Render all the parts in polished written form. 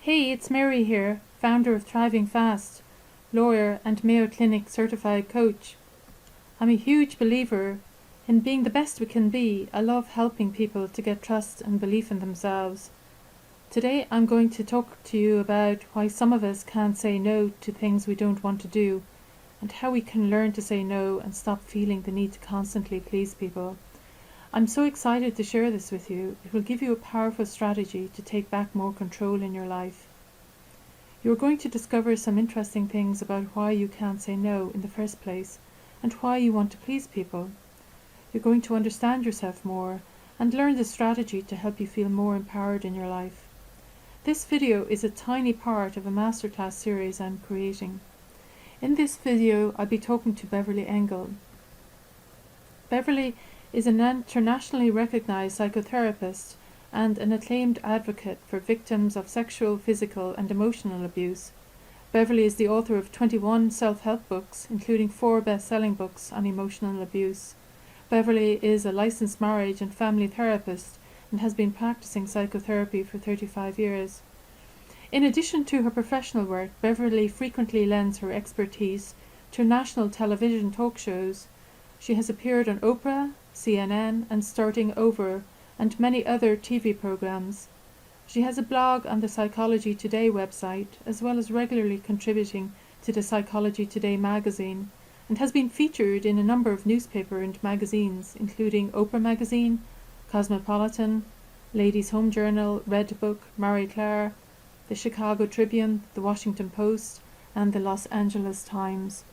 Hey, it's Mary here, founder of Thriving Fast, lawyer and Mayo Clinic certified coach. I'm a huge believer in being the best we can be. I love helping people to get trust and belief in themselves. Today I'm going to talk to you about why some of us can't say no to things we don't want to do, and how we can learn to say no and stop feeling the need to constantly please people. I'm so excited to share this with you. It will give you a powerful strategy to take back more control in your life. You're going to discover some interesting things about why you can't say no in the first place and why you want to please people. You're going to understand yourself more and learn the strategy to help you feel more empowered in your life. This video is a tiny part of a masterclass series I'm creating. In this video, I'll be talking to Beverly Engel. Beverly is an internationally recognized psychotherapist and an acclaimed advocate for victims of sexual, physical, and emotional abuse. Beverly is the author of 21 self-help books, including 4 best-selling books on emotional abuse. Beverly is a licensed marriage and family therapist and has been practicing psychotherapy for 35 years. In addition to her professional work, Beverly frequently lends her expertise to national television talk shows. She has appeared on Oprah, CNN, and Starting Over, and many other TV programs. She has a blog on the Psychology Today website, as well as regularly contributing to the Psychology Today magazine, and has been featured in a number of newspaper and magazines, including Oprah Magazine, Cosmopolitan, Ladies' Home Journal, Red Book, Marie Claire, the Chicago Tribune, the Washington Post, and the Los Angeles Times.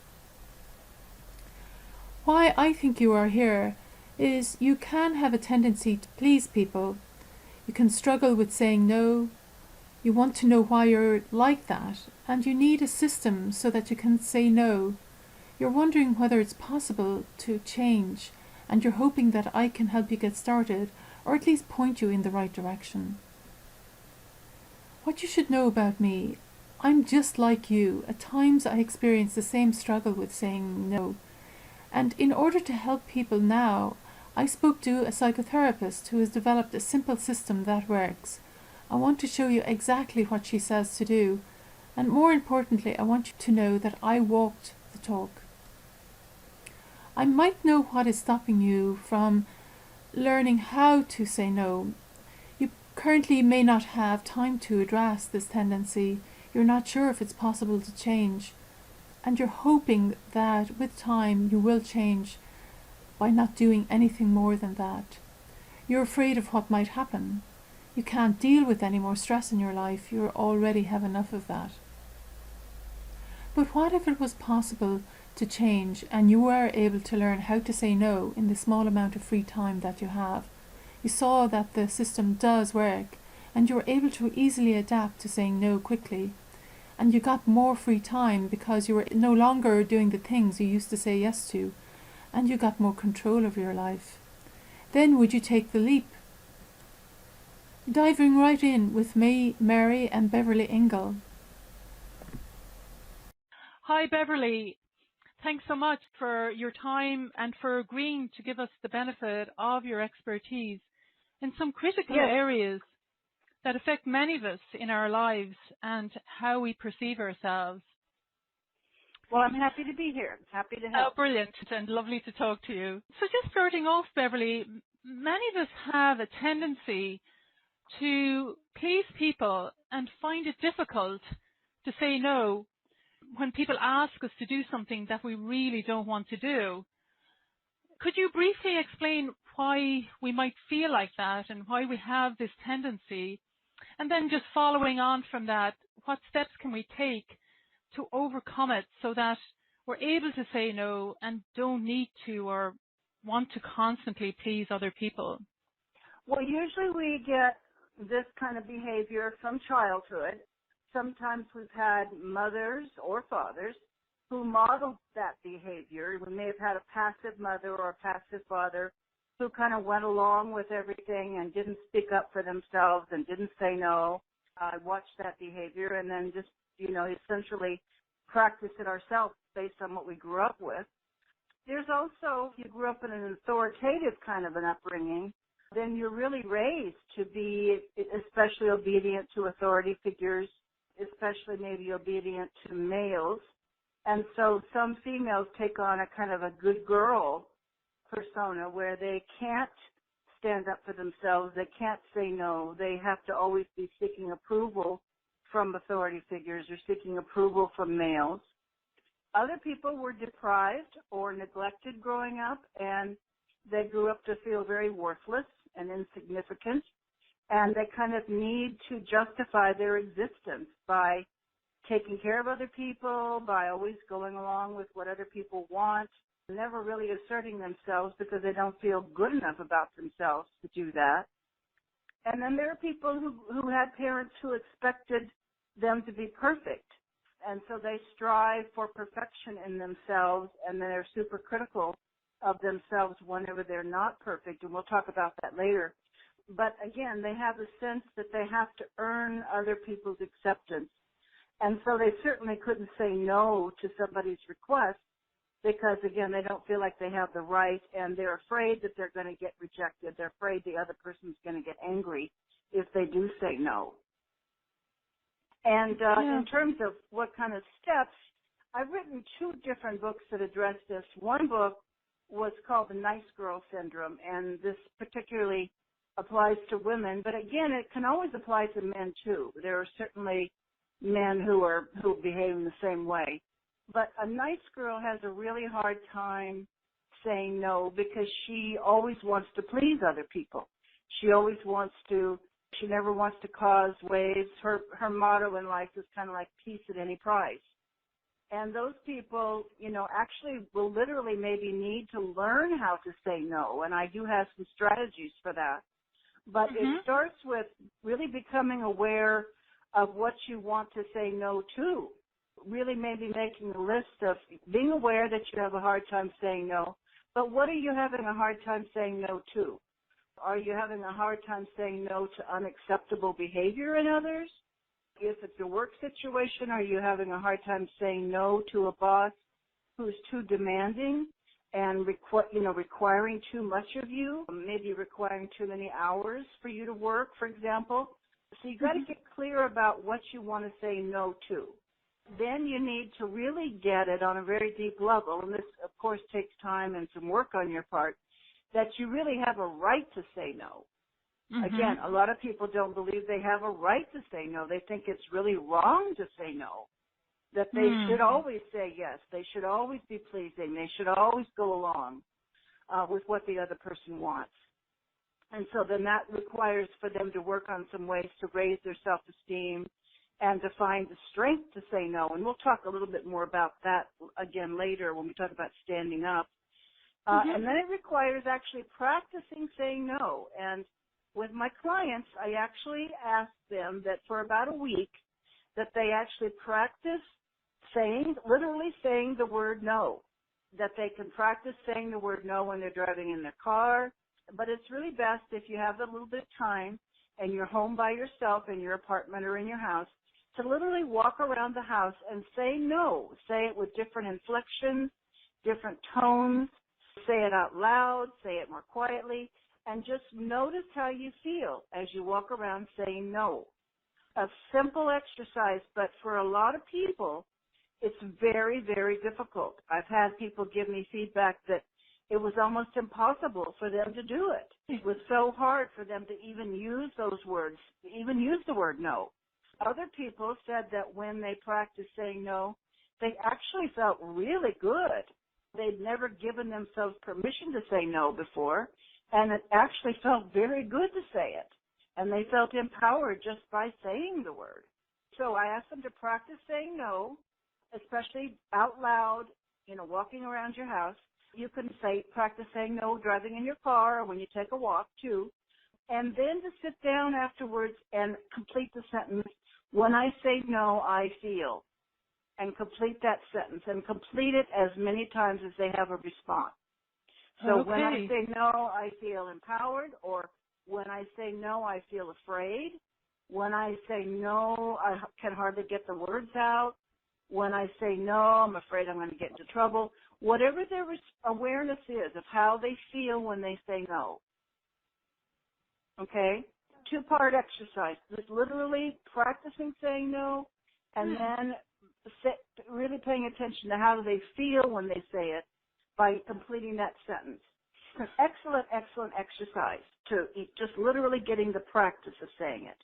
Why I think you are here is you can have a tendency to please people. You can struggle with saying no. You want to know why you're like that, and you need a system so that you can say no. You're wondering whether it's possible to change, and you're hoping that I can help you get started, or at least point you in the right direction. What you should know about me: I'm just like you. At times I experience the same struggle with saying no. And in order to help people now, I spoke to a psychotherapist who has developed a simple system that works. I want to show you exactly what she says to do, and more importantly, I want you to know that I walked the talk. I might know what is stopping you from learning how to say no. You currently may not have time to address this tendency. You're not sure if it's possible to change. And you're hoping that with time you will change by not doing anything more than that. You're afraid of what might happen. You can't deal with any more stress in your life. You already have enough of that. But what if it was possible to change and you were able to learn how to say no in the small amount of free time that you have? You saw that the system does work and you were able to easily adapt to saying no quickly. And you got more free time because you were no longer doing the things you used to say yes to, and you got more control of your life. Then would you take the leap? Diving right in with me, Mary, and Beverly Engel. Hi, Beverly. Thanks so much for your time and for agreeing to give us the benefit of your expertise in some critical areas that affect many of us in our lives and how we perceive ourselves. Well, I'm happy to be here. Happy to help. Oh, brilliant, and lovely to talk to you. So just starting off, Beverly, many of us have a tendency to please people and find it difficult to say no when people ask us to do something that we really don't want to do. Could you briefly explain why we might feel like that and why we have this tendency? And then just following on from that, what steps can we take to overcome it so that we're able to say no and don't need to or want to constantly please other people? Well, usually we get this kind of behavior from childhood. Sometimes we've had mothers or fathers who modeled that behavior. We may have had a passive mother or a passive father who kind of went along with everything and didn't speak up for themselves and didn't say no. I watched that behavior and then just, essentially practice it ourselves based on what we grew up with. There's also, if you grew up in an authoritative kind of an upbringing, then you're really raised to be especially obedient to authority figures, especially maybe obedient to males. And so some females take on a kind of a good girl persona where they can't stand up for themselves. They can't say no. They have to always be seeking approval from authority figures or seeking approval from males. Other people were deprived or neglected growing up, and they grew up to feel very worthless and insignificant, and they kind of need to justify their existence by taking care of other people, by always going along with what other people want, never really asserting themselves because they don't feel good enough about themselves to do that. And then there are people who had parents who expected them to be perfect, and so they strive for perfection in themselves, and they're super critical of themselves whenever they're not perfect, and we'll talk about that later. But again, they have a sense that they have to earn other people's acceptance. And so they certainly couldn't say no to somebody's request because, again, they don't feel like they have the right, and they're afraid that they're going to get rejected. They're afraid the other person's going to get angry if they do say no. And in terms of what kind of steps, I've written 2 different books that address this. One book was called The Nice Girl Syndrome, and this particularly applies to women, but again, it can always apply to men too. There are certainly men who behave in the same way. But a nice girl has a really hard time saying no because she always wants to please other people. She never wants to cause waves. Her motto in life is kind of like peace at any price. And those people, actually will literally maybe need to learn how to say no. And I do have some strategies for that. But it starts with really becoming aware of what you want to say no to. Really maybe making a list of being aware that you have a hard time saying no. But what are you having a hard time saying no to? Are you having a hard time saying no to unacceptable behavior in others? If it's a work situation, are you having a hard time saying no to a boss who's too demanding and requiring too much of you, maybe requiring too many hours for you to work, for example? So you've got to get clear about what you want to say no to. Then you need to really get it on a very deep level, and this, of course, takes time and some work on your part, that you really have a right to say no. Again, a lot of people don't believe they have a right to say no. They think it's really wrong to say no, that they should always say yes. They should always be pleasing. They should always go along with what the other person wants. And so then that requires for them to work on some ways to raise their self-esteem and to find the strength to say no. And we'll talk a little bit more about that again later when we talk about standing up. And then it requires actually practicing saying no. And with my clients, I actually ask them that for about a week that they actually practice literally saying the word no, that they can practice saying the word no when they're driving in their car. But it's really best if you have a little bit of time and you're home by yourself in your apartment or in your house to literally walk around the house and say no. Say it with different inflections, different tones. Say it out loud, say it more quietly, and just notice how you feel as you walk around saying no. A simple exercise, but for a lot of people, it's very, very difficult. I've had people give me feedback that it was almost impossible for them to do it. It was so hard for them to even use those words, even use the word no. Other people said that when they practiced saying no, they actually felt really good. They'd never given themselves permission to say no before, and it actually felt very good to say it. And they felt empowered just by saying the word. So I asked them to practice saying no, especially out loud, walking around your house. You can practice saying no driving in your car or when you take a walk too. And then to sit down afterwards and complete the sentence, when I say no, I feel. And complete that sentence and complete it as many times as they have a response. So when I say no, I feel empowered, or when I say no, I feel afraid. When I say no, I can hardly get the words out. When I say no, I'm afraid I'm going to get into trouble. Whatever their awareness is of how they feel when they say no. Okay? 2-part exercise. Just literally practicing saying no, and then really paying attention to how do they feel when they say it by completing that sentence. It's an excellent, excellent exercise to just literally getting the practice of saying it.